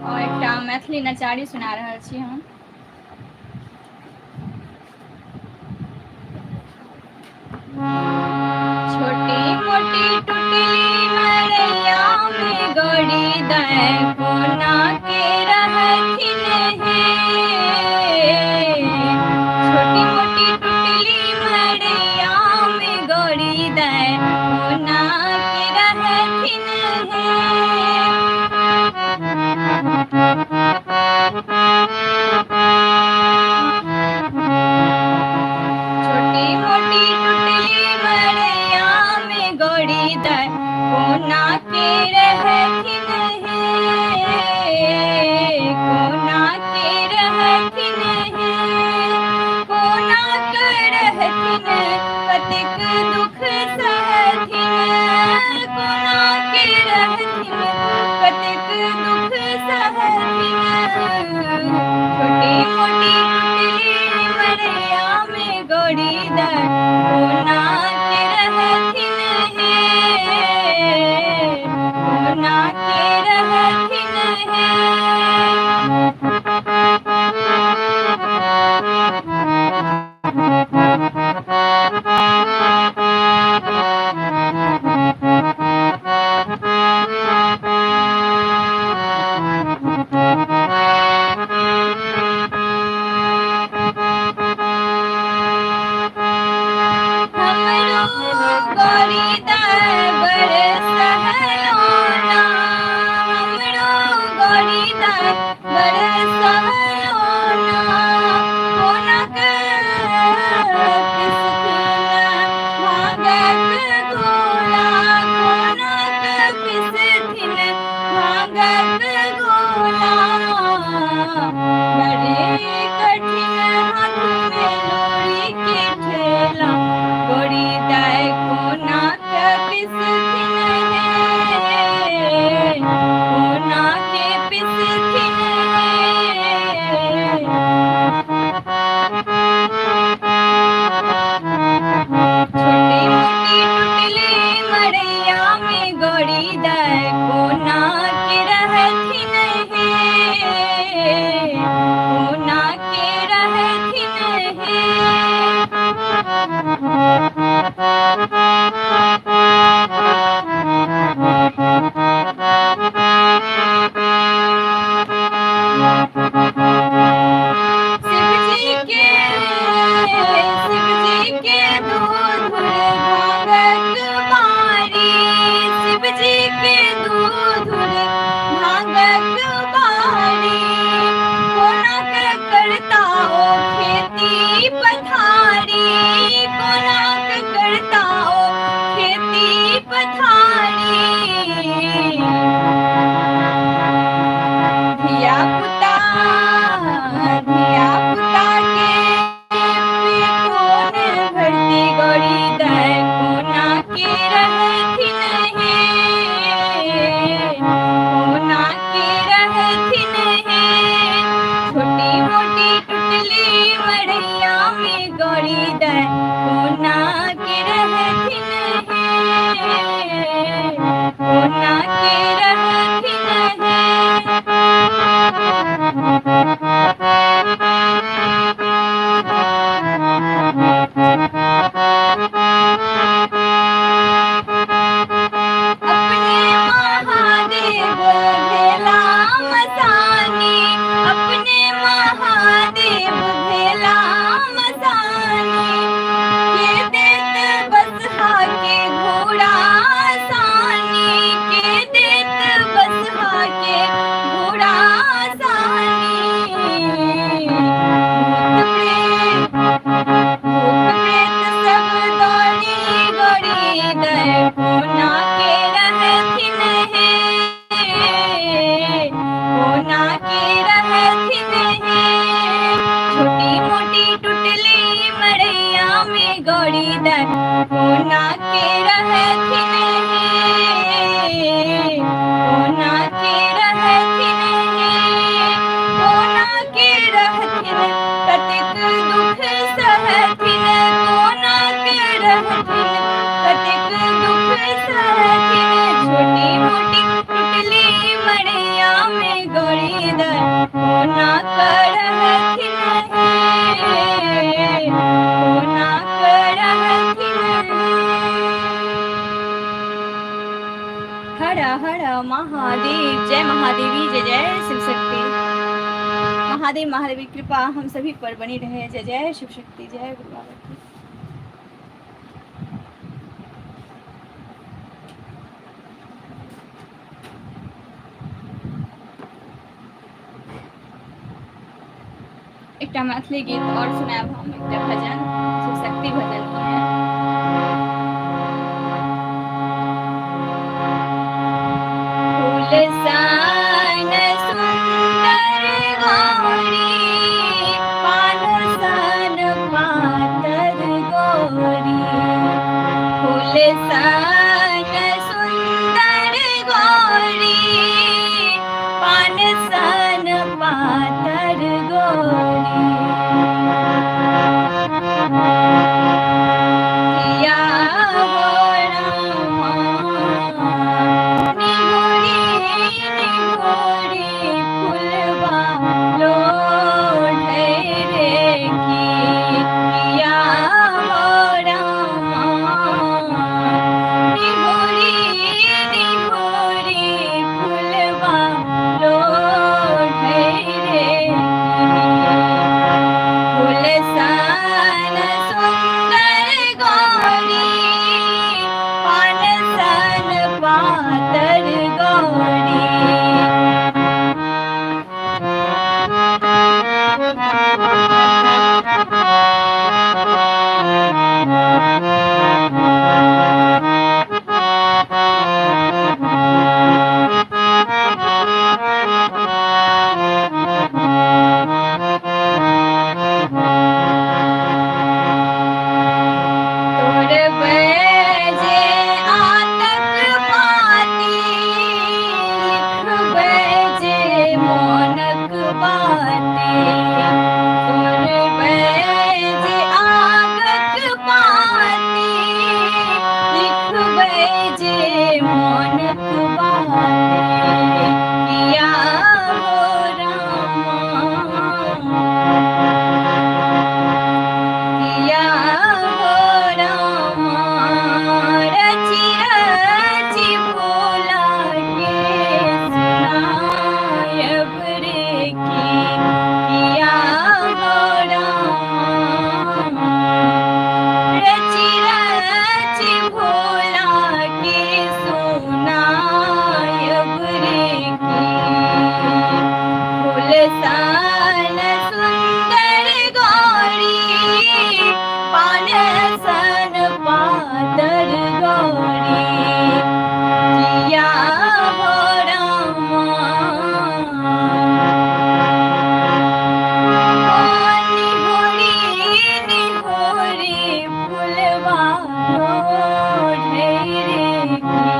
और एकटा मैथिली नचारी सुना रहल छी हम। छोटी मोटी टुटली मरैया में गड़ी दै कोना के रहथिन हे। छोटी मोटी टुटली मरैया में गड़ी दै कोना के रहथिन छोटी मोटी टुटली मरैया में गड़ी दै कोना के रहथिन कोना के रहथिन कोना के रहथिन कतेक दुख सहथिन कोना के रहथिन कतेक दुख सहथिन। छोटी मोटी टुटली मरैया में गड़ी दै कोना के रहथिन कोना के रहथिन हमरो गड़ी दै बड़ सहलोना हमरो गड़ी दै बड़ सहलोना कोना के पिसथिन भांगक गोला कोना के पिसथिन भांगक गोला। बड़े कठिन हाथ में लोरी के ठेला गड़ी दै कोना के पिसथिन कोना के पिसथिन छोटी मोटी टुटली मरैया में गड़ी दै कोना के रहथिन कोना करहथिन हे, कोना करहथिन हे। हर हर महादेव, जय महादेवी, जय जय शिव शक्ति। महादेव महादेव की कृपा हम सभी पर बनी रहे। जय जय शिव शक्ति, जय गुरु बाबा की। एक मैथिली गीत और सुनाब हम, एक भजन, शिव शक्ति भजन ही है। फूल सन सुंदर गौरी, पान सन पातर गोरी। फूल सन सुंदर गौरी, पान सन पातर गोरी। किया हो रामा, निहोरी निहोरी फुलवा लोढ़े रे की। किया हो रामा, निहोरी निहोरी फुलवा लोढ़े रे की। फूल सन सुंदर गौरी, पान सन पातर गौरी। तोर बजे आतक पाती, लिख बजे मोनक बाती। तोर बजे आगक पाती, लिख बजे मोनक बाती। किया हो रामा, किया हो रामा, रची रची भोला के सुनायब रे की। किया हो रामा, रची रची भोला के सुनायब रे की। फूल सन सुंदर गौरी, पान सन पातर गौरी। किया हो रामा, निहोरी निहोरी फुलवा लोढ़े रे की।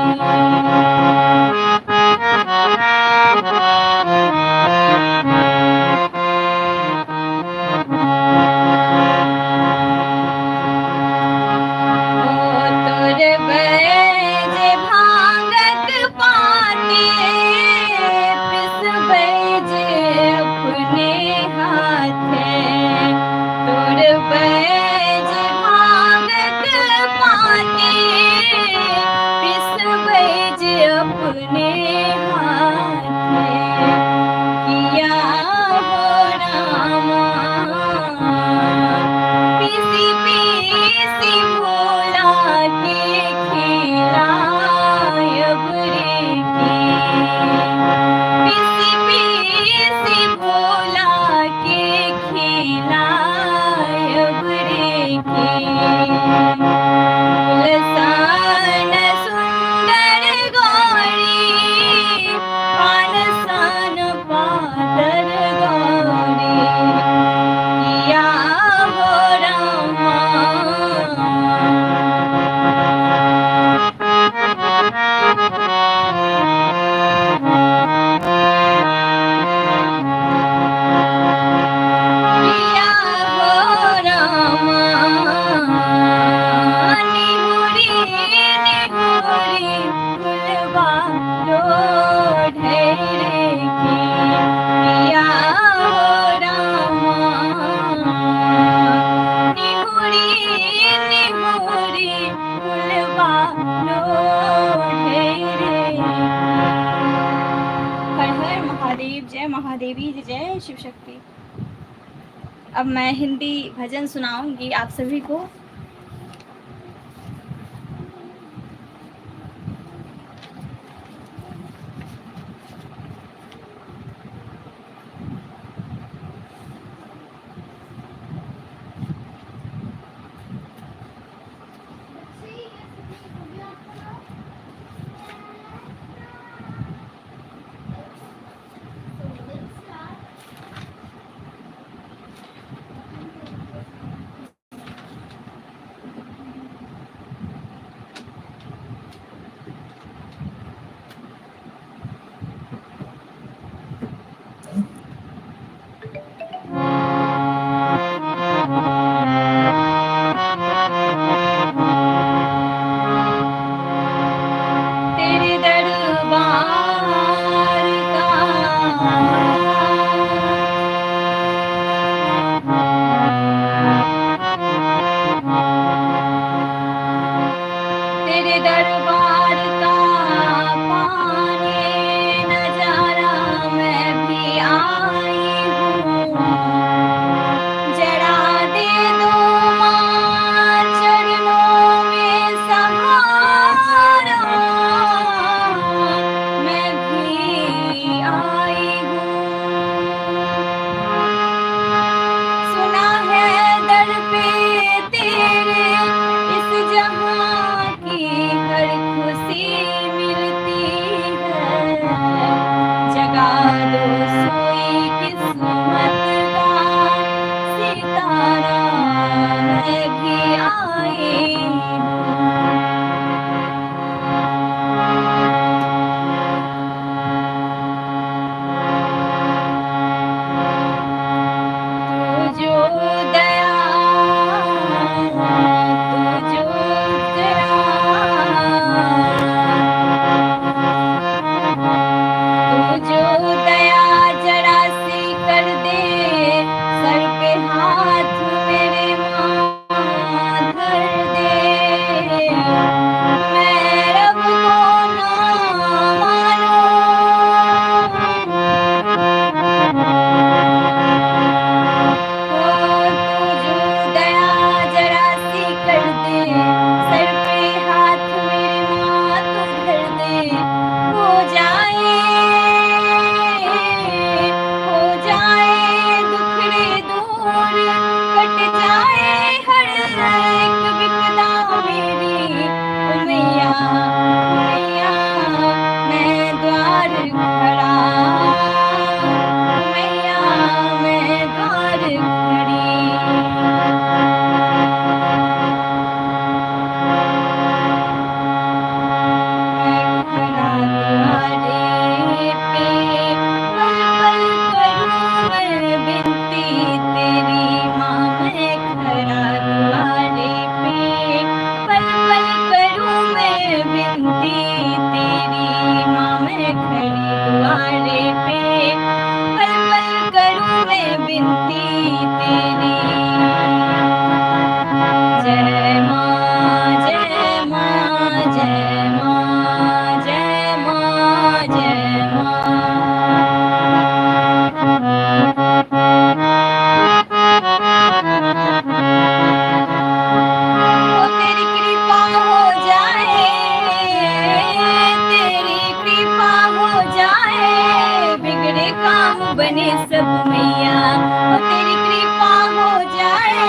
महादेवी जय जय शिव शक्ति। अब मैं हिंदी भजन सुनाऊंगी आप सभी को। तेरे दरबार का तेरे दरबार का पाने नजारा मैं भी आई हूँ। जरा दे दो माँ चरणों में सहारा मैं भी आई हूँ। सुना है दर पे तेरे इस जहां की हर खुशी मिलती है। जगा दो सोई किस्मत का सितारा मैं भी आई हूँ। तू जो दया तू जो दया तू जो दया जरा सी कर दे सर पे हाथ मेरे माँ धर दे। मैं रब को ना मानूं हो तू जो दया जरा सी कर दे सर पे हाथ मेरे माँ तू धर दे। हो जाए दुखड़े दूर कट जाए हर एक विपदा मेरी। ओ मैया मैं द्वार खड़ा ओ मैया मैं द्वार खड़ी। मैं खड़ा द्वारे पे पल पल करूं मैं बिनती तेरी माँ। मैं खड़ा द्वारे पे पल पल करूं मैं बिनती तेरी माँ। मैं खड़ी द्वारे पे पल पल करूं मैं बिनती तेरी। जय माँ जय माँ जय माँ जय माँ जय माँ। ओ तेरी कृपा हो जाए तेरी कृपा हो जाए बिगड़े काम बने सब मैया। ओ तेरी कृपा हो जाए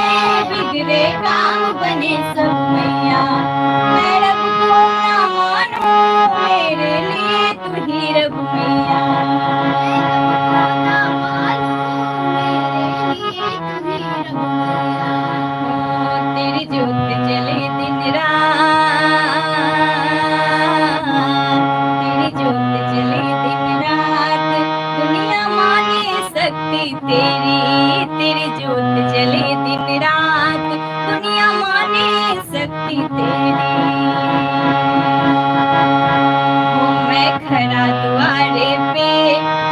बिगड़े काम बने सब मैया। मैं रब को ना मानूं मेरे लिए तू ही रब मैया। ओ तेरी ज्योत जले दिन रात तेरी ज्योत जले दिन रात दुनिया माने शक्ति तेरी। तेरी ज्योत जले दिन रात दुनिया माने शक्ति तेरी। ओ मैं खड़ा द्वारे पे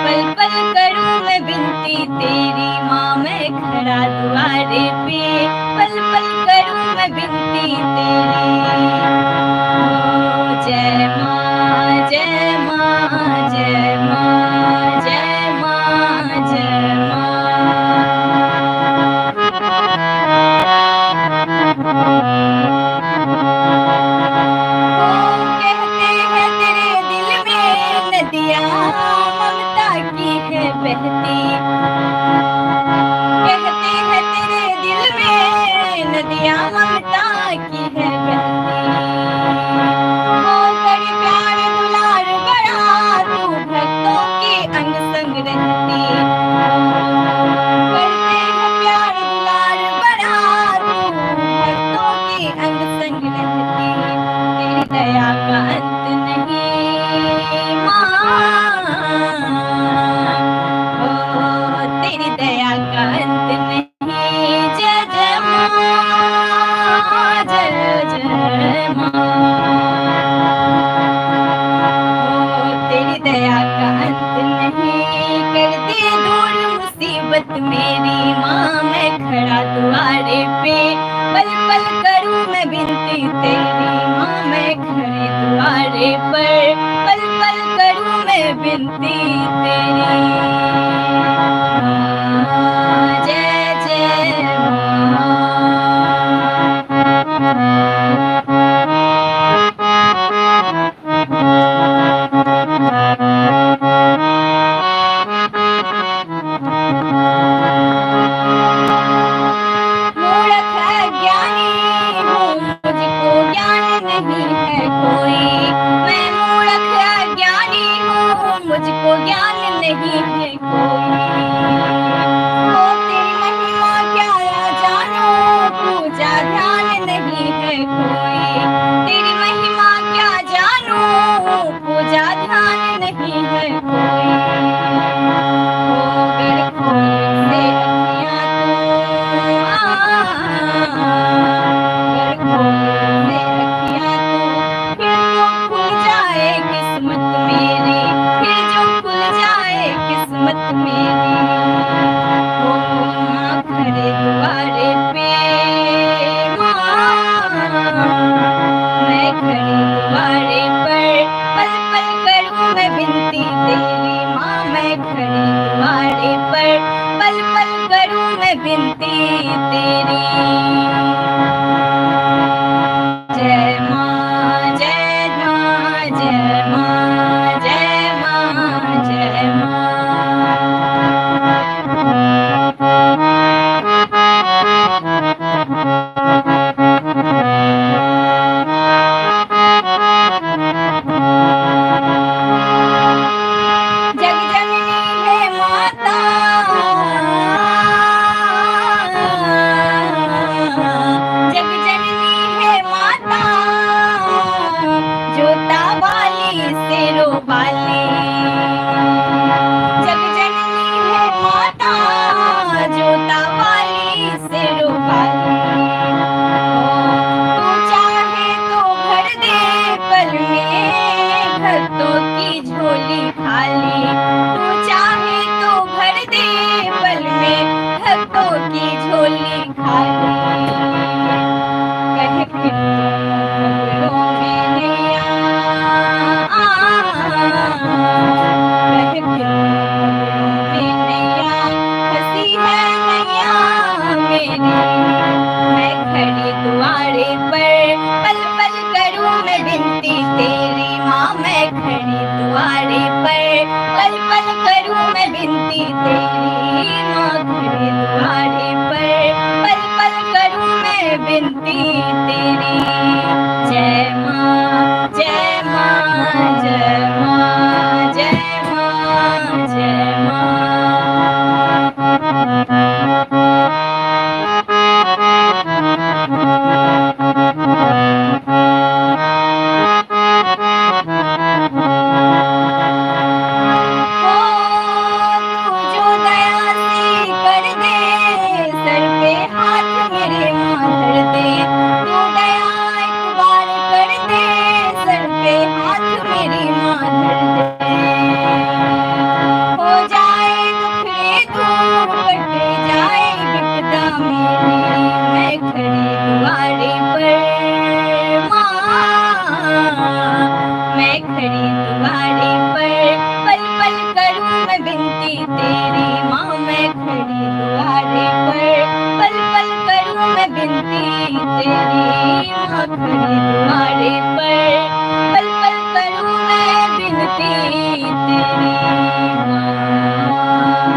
पल पल करूं मैं बिनती तेरी माँ। मैं खड़ा द्वारे पे पल पल करूं मैं बिनती तेरी। ओ जय माँ जय माँ जय माँ जय माँ रहती। कहते हैं तेरे दिल में नदियां ममता की है बहती। ओ कर प्यार दुलार बड़ा तू भक्तों के अंग संग रहती। करते हैं प्यार दुलार बड़ा तू भक्तों के अंग संग रहती। तेरी दया का अंत नहीं माँ, ओ तेरी दया का अंत नहीं। जय जय माँ, जय जय माँ। ओ तेरी दया का अंत नहीं। कर दे दूर मुसीबत मेरी माँ, मैं खड़ा द्वारे पे पल पल करूँ मैं बिनती तेरी माँ, मैं खड़ी द्वारे पर पल पल करूँ मैं बिनती तेरी। जय जय मूर्ख अज्ञानी हूँ मुझको ज्ञान नहीं है कोई। मैं मूर्ख अज्ञानी हूँ मुझको ज्ञान नहीं है कोई। ओ तेरी महिमा क्या जानो पूजा ध्यान नहीं है कोई। तेरी महिमा क्या जानो पूजा ध्यान नहीं है कोई। अगर खोल से अखियाँ अगर खोल से अखियाँ फिर जो खुल जाए किस्मत मेरी, फिर जो खुल जाए किस्मत मेरी। ओ माँ खड़े द्वारे पे माँ, मैं खड़ी द्वारे पर पल पल करूँ मैं बिनती तेरी माँ, मैं खड़ी द्वारे पर पल पल करूँ मैं बिनती तेरी। जय माँ, जय माँ, जय माँ, जय माँ, जय माँ। जग जननी है माता, जग जननी है माता, जोता वाली शेरो वाली। जग जननी है माता, जोता वाली शेरो वाली। तू चाहे तो भर दे पल में भक्तों की झोली खाली। तू चाहे तो भर दे पल में भक्तों की झोली खाली। कह फिर खबरों में नैया, कह फिर खबरों में नैया, हंसी है नैया मेरी। मैं खड़ी द्वारे पर पल पल करूँ मैं बिनती तेरी माँ, मैं खड़ी द्वारे पर पल पल करूँ मैं बिनती तेरी माँ, खड़ी द्वारे पर पल पल करूँ मैं बिनती तेरी। जय माँ, जय माँ, जय माँ, जय माँ, जय ओ तू जो दया से कर दे सर पे हाथ मेरे माँ धर दे। तू दया एक बार कर दे सर पे हाथ मेरी माँ धर दे। हो जाए दुखड़े दूर कट जाए विपदा मेरी, मैं खड़ी द्वारे पर माँ, मैं खड़ी द्वारे पर पल पल करूँ मैं बिनती तेरी माँ, मैं खड़ी द्वारे पर पल पल करूँ मैं बिनती तेरी माँ, खड़ी द्वारे पर पल पल करूँ मैं बिनती तेरी माँ।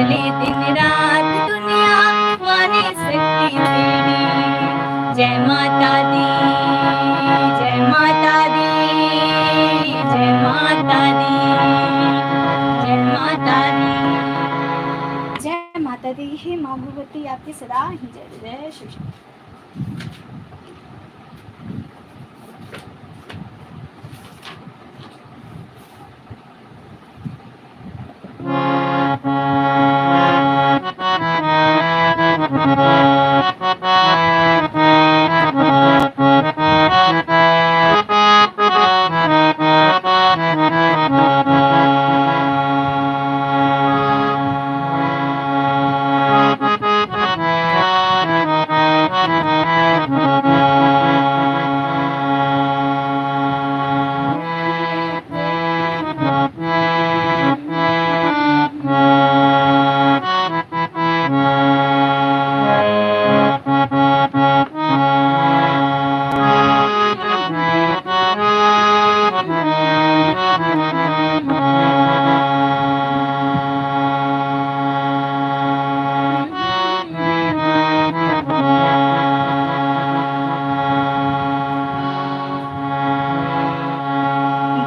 चले दिन रात दुनिया माने शक्ति तेरी। जय माता दी, जय माता दी, जय माता दी, जय माता दी, जय माता दी। हे माँ भगवती आपकी सदा ही जय जय शिव शक्ति।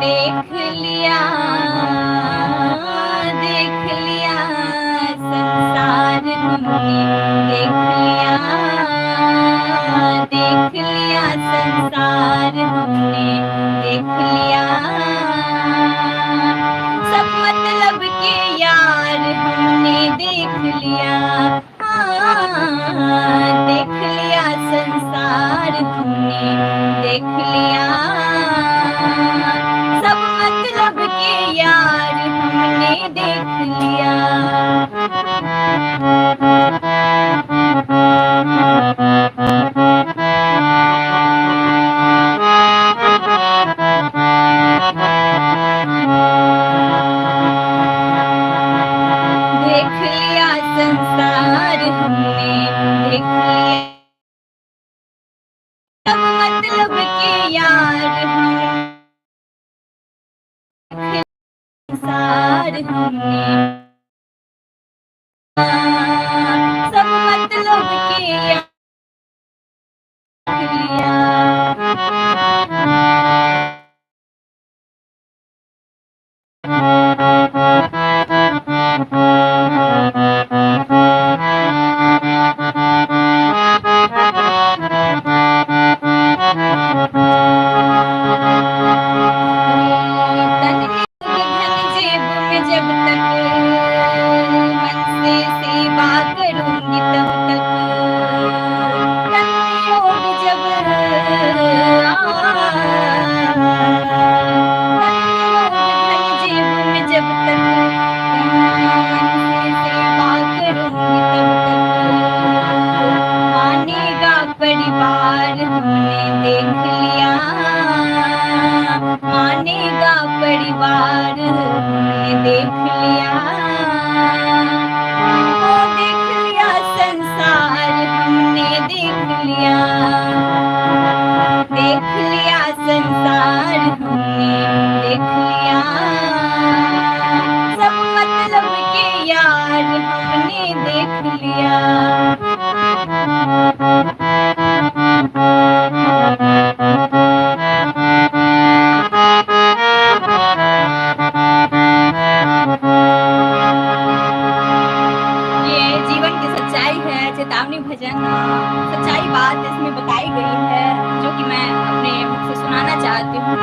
देख लिया, देख लिया संसार हमने, देख लिया, देख लिया संसार हमने, देख लिया सब मतलब के यार हमने देख लिया। देख लिया संसार हमने, देख लिया सब मतलब के यार हमने देख लिया। देख लिया संसार हमने, देख लिया सब मतलब के यार हमने संसार हमने, सब मतलब के यार देख लिया। परिवार हमने देख लिया, मानेगा परिवार हमने देख लिया। देख लिया संसार हमने देख लिया, देख लिया संसार हमने देख लिया सब मतलब के यार हमने देख लिया। चेतावनी भजन सच्चाई बात इसमें बताई गई है, जो कि मैं अपने मुख से सुनाना चाहती हूँ।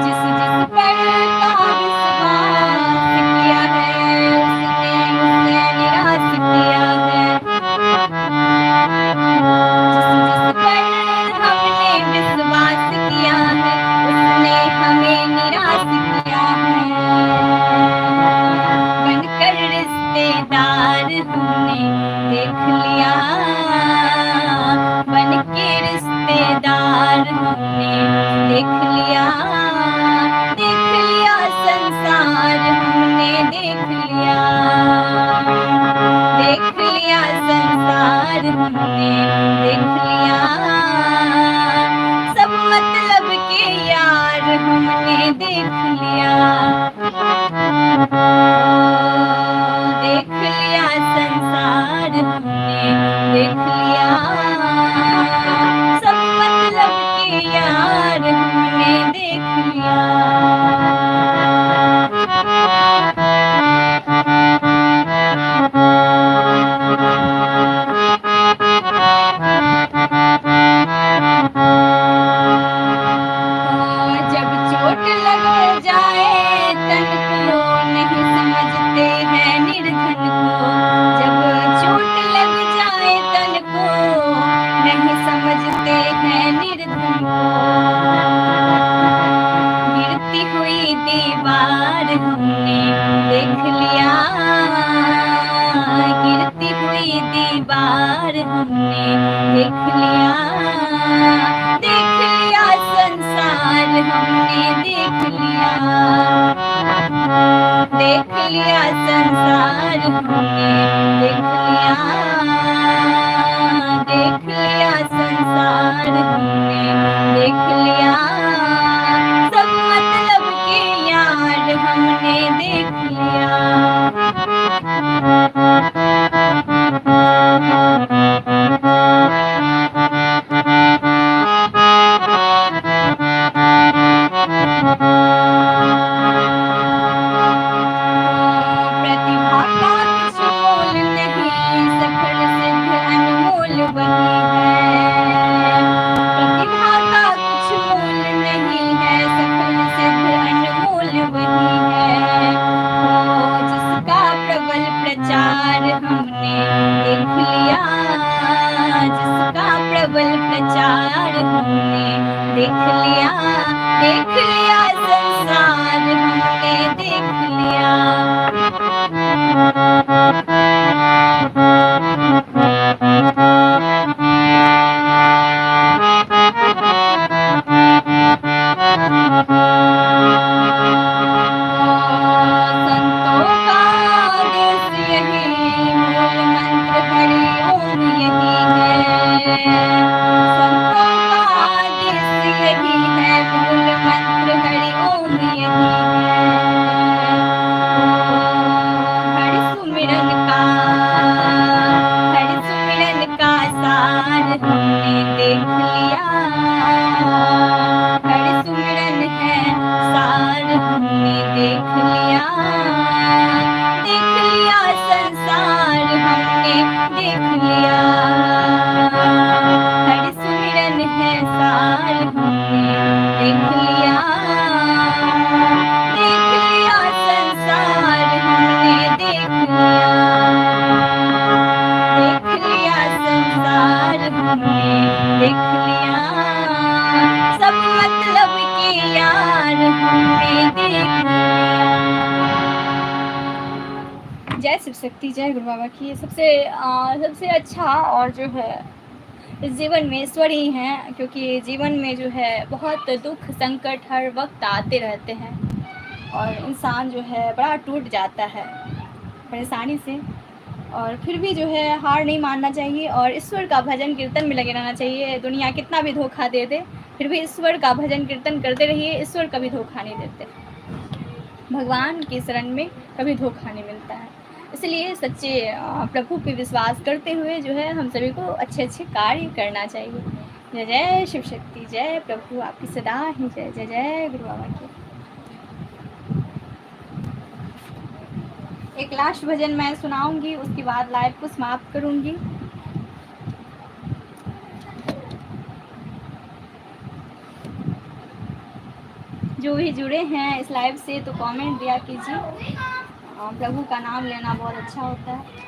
जिस जिस पर का विश्वास किया है उसने मुझसे निराश किया है। जिस जिस पर हमने विश्वास किया है उसने हमें निराश किया है। बनकर रिश्तेदार हमने देख लिया, बनके रिश्तेदार हमने देख लिया, देख लिया संसार हमने देख लिया। देख लिया, देख लिया संसार हमने देख लिया, सब मतलब के यार हमने देख लिया। जब चोट लग जाए तन को नहीं समझते हैं निर्धन को, जब चोट लग जाए तन को नहीं समझते हैं निर्धन को। गिरती हुई दीवार हमने देख लिया, गिरती हुई दीवार हमने देख लिया, देख लिया संसार हमने देख लिया, देख लिया संसार हमने देख लिया, देख लिया संसार हमने देख लिया, सब मतलब के यार हमने देख लिया। प्रतिभा का कुछ मोल नहीं, सफल सिद्ध अनमोल वही है, प्रतिभा का कुछ मोल नहीं है, सफल सिद्ध अनमोल वही है। जिसका प्रबल प्रचार हमने देख लिया, जिसका प्रबल प्रचार हमने देख लिया, देख लिया संसार हमने देख लिया। संतों का आदेश यही, मूल मंत्र हरि ओम यही है, संतों का आदेश यही है, मूल मंत्र हरि ओम यही है। हरि सुमिरन का, हरि सुमिरन का सार हमने देख लिया, हरि सुमिरन है सार हमने देख लिया, देख लिया संसार हमने देख लिया, हरि सुमिरन है सार हमने देख लिया, देख लिया संसार हमने देख लिया, देख लिया संसार हमने देख लिया, सब मतलब के यार हमने देख लिया। जय शिव शक्ति, जय गुरु बाबा की। सबसे अच्छा और जो है इस जीवन में ईश्वर ही हैं, क्योंकि जीवन में जो है बहुत दुख संकट हर वक्त आते रहते हैं और इंसान जो है बड़ा टूट जाता है परेशानी से, और फिर भी जो है हार नहीं मानना चाहिए और ईश्वर का भजन कीर्तन में लगे रहना चाहिए। दुनिया कितना भी धोखा दे दे, फिर भी ईश्वर का भजन कीर्तन करते रहिए, ईश्वर कभी धोखा नहीं देते। भगवान की शरण में कभी धोखा नहीं मिलता है। इसलिए सच्चे प्रभु पे विश्वास करते हुए जो है हम सभी को अच्छे अच्छे कार्य करना चाहिए। जय जय शिव शक्ति, जय प्रभु आपकी सदा ही जय। जय जय गुरु बाबा की। एक लास्ट भजन मैं सुनाऊंगी, उसके बाद लाइव को समाप्त करूंगी। जो भी जुड़े हैं इस लाइव से तो कमेंट दिया कीजिए। प्रभु का नाम लेना बहुत अच्छा होता है।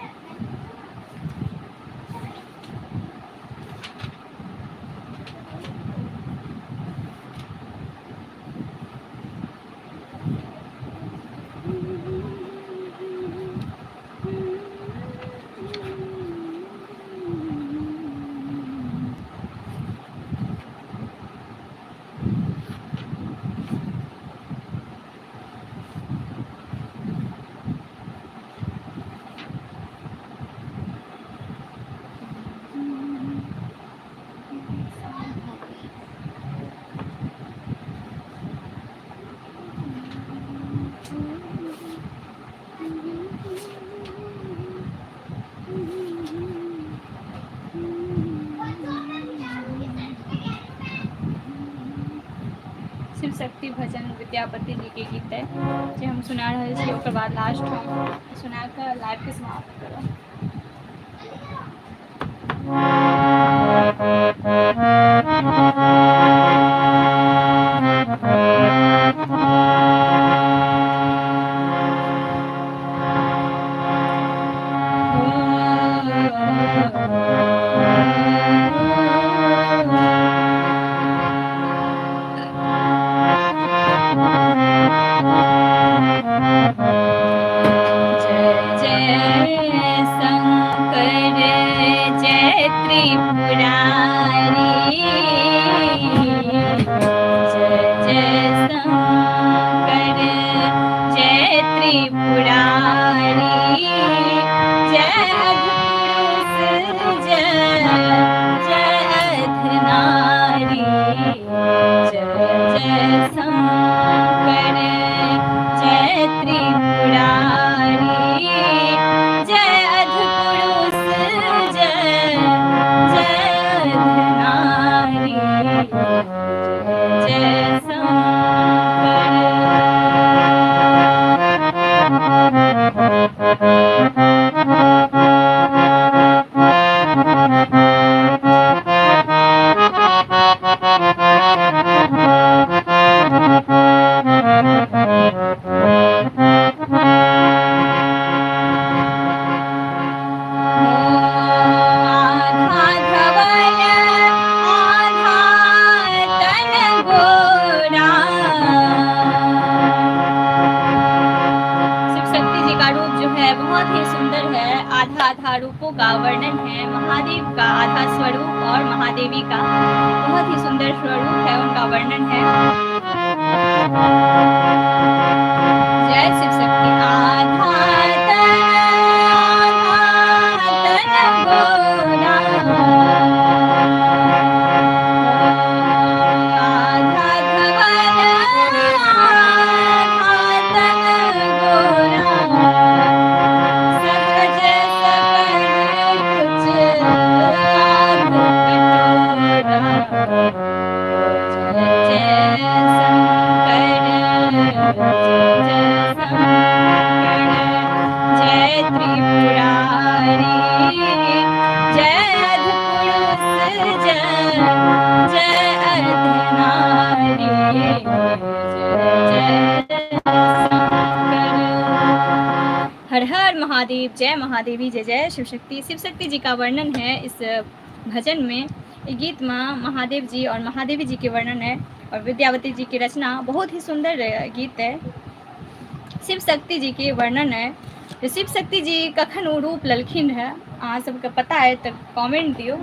शिव शक्ति भजन विद्यापति जी के गीत है जे हम सुना रहे छी, ओकर बाद लास्ट हम सुना कर लाइव के समाप्त करब। आधा रूपों का वर्णन है, महादेव का आधा स्वरूप और महादेवी का बहुत ही सुंदर स्वरूप है, उनका वर्णन है। जय शिव शक्ति। आधा तन गोरा, आधा धवल, आधा तन गोरा, हर हर महादेव, जय महादेवी, जय जय शिव शक्ति। शिव शक्ति जी का वर्णन है इस भजन में। गीत में महादेव जी और महादेवी जी के वर्णन है और विद्यावती जी की रचना, बहुत ही सुंदर गीत है। शिव शक्ति जी के वर्णन है। शिव शक्ति जी कखन वो रूप ललखिन है, अहाँ सबके पता है तो कमेंट दियो।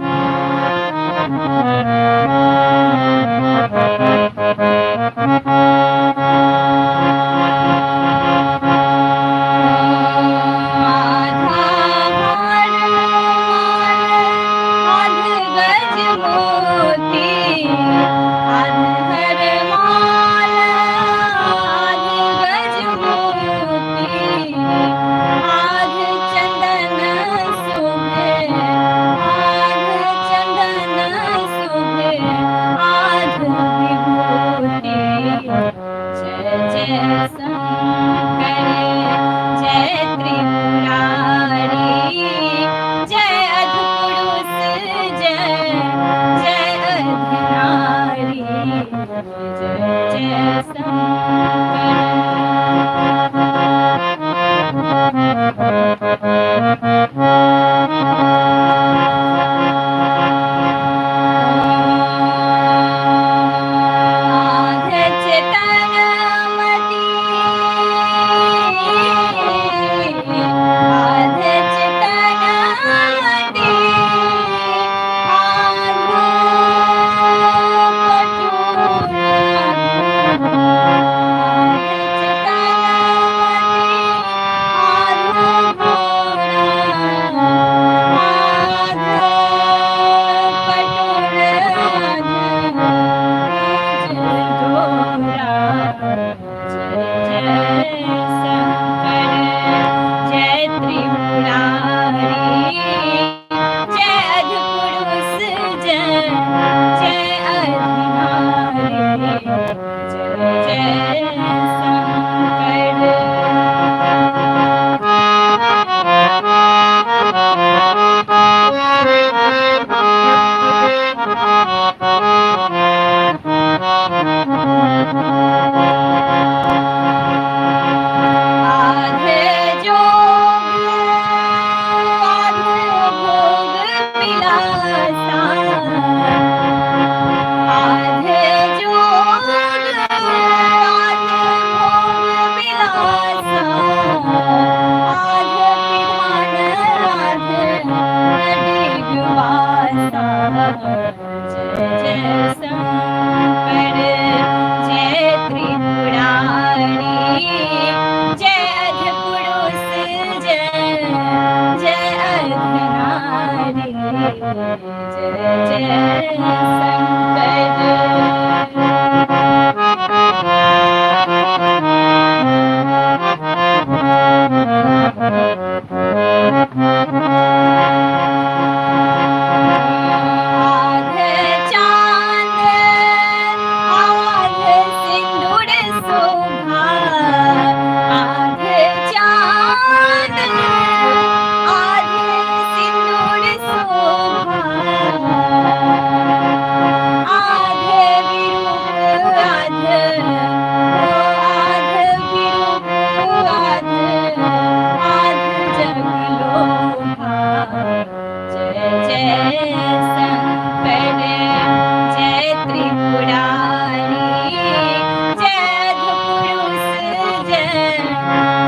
जय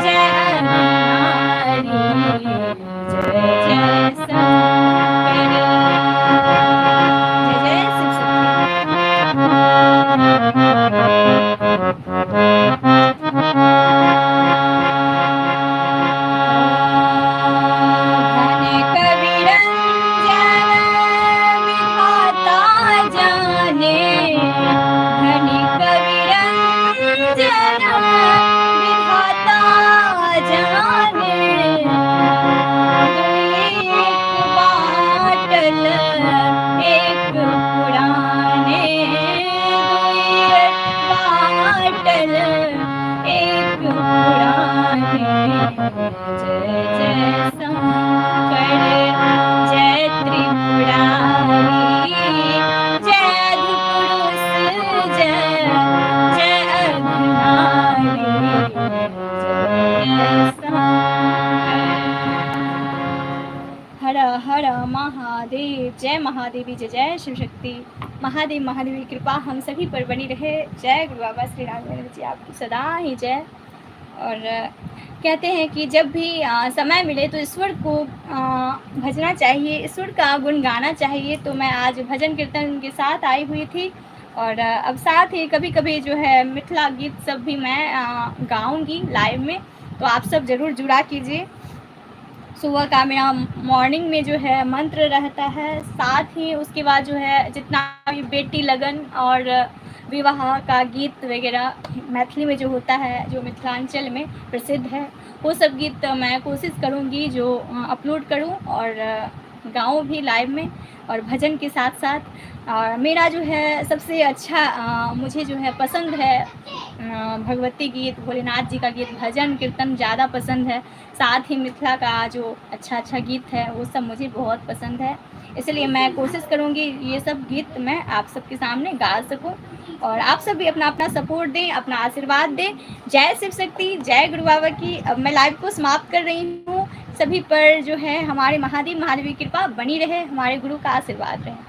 जय अघनारी, जय जय शंकर, जय जय शिव महादेव। जय महादेवी, जय जय शिव शक्ति। महादेव महादेव की कृपा हम सभी पर बनी रहे। जय गुरु बाबा श्री राघवेंद्र जी, आपकी सदा ही जय। और कहते हैं कि जब भी समय मिले तो ईश्वर को भजना चाहिए, ईश्वर का गुण गाना चाहिए। तो मैं आज भजन कीर्तन के साथ आई हुई थी और अब साथ ही कभी कभी जो है मिथिला गीत सब भी मैं गाऊंगी लाइव में, तो आप सब ज़रूर जुड़ा कीजिए। सुबह का मेरा मॉर्निंग में जो है मंत्र रहता है, साथ ही उसके बाद जो है जितना भी बेटी लगन और विवाह का गीत वगैरह मैथिली में जो होता है, जो मिथिलांचल में प्रसिद्ध है, वो सब गीत मैं कोशिश करूँगी जो अपलोड करूँ और गाऊँ भी लाइव में और भजन के साथ साथ। और मेरा जो है सबसे अच्छा मुझे जो है पसंद है भगवती गीत, भोलेनाथ जी का गीत, भजन कीर्तन ज़्यादा पसंद है। साथ ही मिथिला का जो अच्छा गीत है वो सब मुझे बहुत पसंद है, इसलिए मैं कोशिश करूँगी ये सब गीत मैं आप सबके सामने गा सकूँ और आप सब भी अपना अपना सपोर्ट दें, अपना आशीर्वाद दें। जय शिव शक्ति, जय गुरु बाबा की। अब मैं लाइव को समाप्त कर रही हूँ। सभी पर जो है हमारे महादेव महादेवी की कृपा बनी रहे, हमारे गुरु का आशीर्वाद रहे।